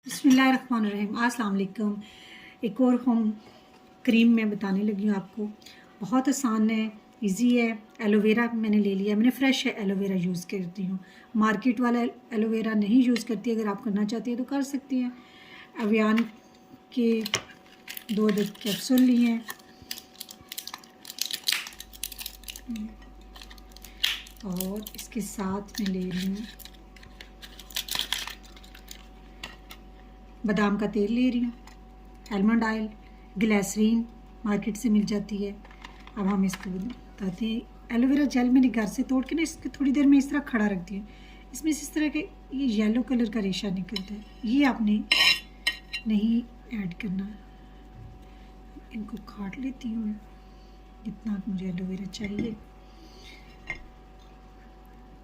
बिस्मिल्लाहिर्रहमानिर्रहीम। अस्सलाम वालेकुम। एक और होम क्रीम मैं बताने लगी हूँ आपको। बहुत आसान है, इजी है। एलोवेरा मैंने ले लिया, मैंने फ्रेश एलोवेरा यूज़ करती हूँ, मार्केट वाला एलोवेरा नहीं यूज़ करती। अगर आप करना चाहती हैं तो कर सकती हैं। अवियान के 2 कैप्सूल लिए हैं और इसके साथ मैं ले रही हूँ बादाम का तेल ले रही हूँ, आलमंड ऑयल, ग्लिसरीन मार्केट से मिल जाती है। अब हम इसको बताते हैं। एलोवेरा जेल मैंने घर से तोड़ के ना इसको थोड़ी देर में इस तरह खड़ा रख दिया। इसमें से इस तरह के ये येलो कलर का रेशा निकलता है, ये आपने नहीं ऐड करना। इनको काट लेती हूँ मैं जितना मुझे एलोवेरा चाहिए।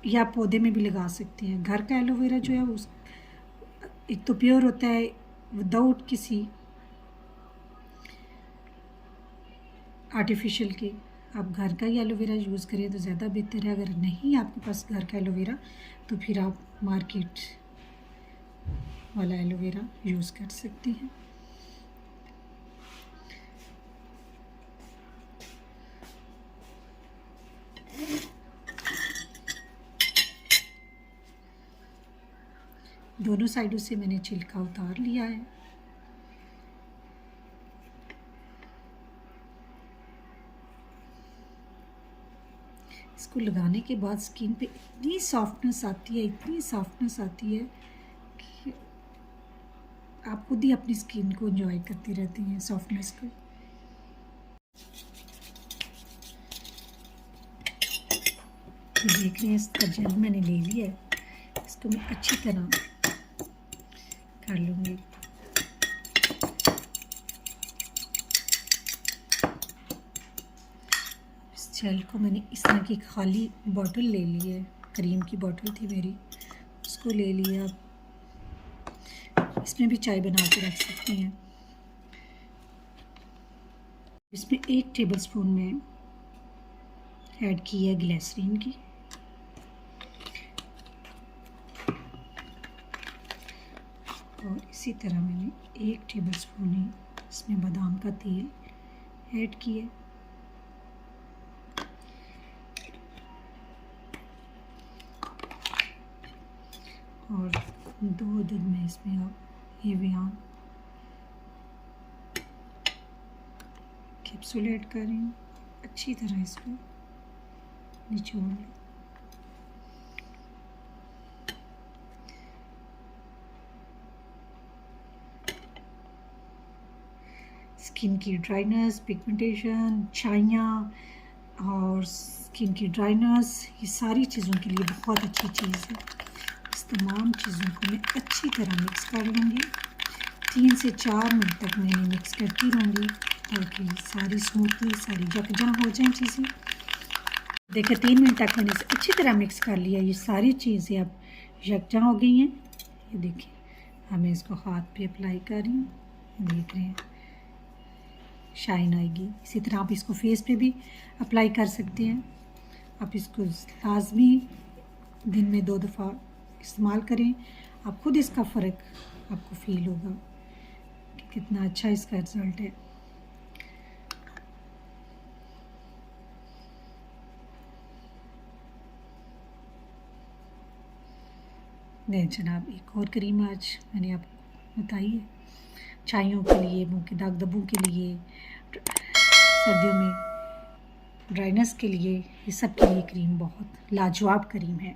या आप पौधे में भी लगा सकते हैं। घर का एलोवेरा जो है उस एक तो प्योर होता है विदाउट किसी आर्टिफिशियल के। आप घर का ही एलोवेरा यूज़ करें तो ज़्यादा बेहतर है। अगर नहीं आपके पास घर का एलोवेरा तो फिर आप मार्केट वाला एलोवेरा यूज़ कर सकते हैं। दोनों साइडों से मैंने छिलका उतार लिया है। इसको लगाने के बाद स्किन पे इतनी सॉफ्टनेस आती है, इतनी सॉफ्टनेस आती है कि आप खुद ही अपनी स्किन को एंजॉय करती रहती हैं सॉफ्टनेस को। देख रहे हैं इसका जेल मैंने ले लिया है। इसको मैं अच्छी तरह कर लूँगी। इस जेल को मैंने इस तरह की खाली बॉटल ले ली है, क्रीम की बॉटल थी मेरी, उसको ले लिया। इसमें भी चाय बना के रख सकती हैं। इसमें 1 टेबलस्पून में ऐड की है ग्लिसरीन की। और इसी तरह मैंने 1 टेबलस्पून ही इसमें बादाम का तेल ऐड किया। और 2 अदद में इसमें आप एवियान कैप्सूल ऐड कर रही हूँ। अच्छी तरह इसको निचोड़ लो। स्किन की ड्राइनेस, पिगमेंटेशन, छाइयाँ और स्किन की ड्राइनेस, ये सारी चीज़ों के लिए बहुत अच्छी चीज़ है। इस तमाम चीज़ों को मैं अच्छी तरह मिक्स कर लूँगी। 3 से 4 मिनट तक मैं मिक्स करती रहूँगी ताकि सारी स्मूथली सारी यकजा हो जाएं चीज़ें। देखिए 3 मिनट तक मैंने इसे अच्छी तरह मिक्स कर लिया। ये सारी चीज़ें अब यकजा हो गई हैं। ये देखिए, अब मैं इसको हाथ पे अप्लाई कर रही हूँ। देख रहे हैं शाइन आएगी। इसी तरह आप इसको फेस पे भी अप्लाई कर सकते हैं। आप इसको लाजमी दिन में 2 दफ़ा इस्तेमाल करें। आप खुद इसका फ़र्क आपको फ़ील होगा कि कितना अच्छा इसका रिज़ल्ट है। नहीं जनाब, एक और क्रीम आज मैंने आपको बताई है छाइयों के लिए, मुँह के दाग धब्बों के लिए, सर्दियों में ड्राइनेस के लिए। ये सब के लिए क्रीम बहुत लाजवाब क्रीम है।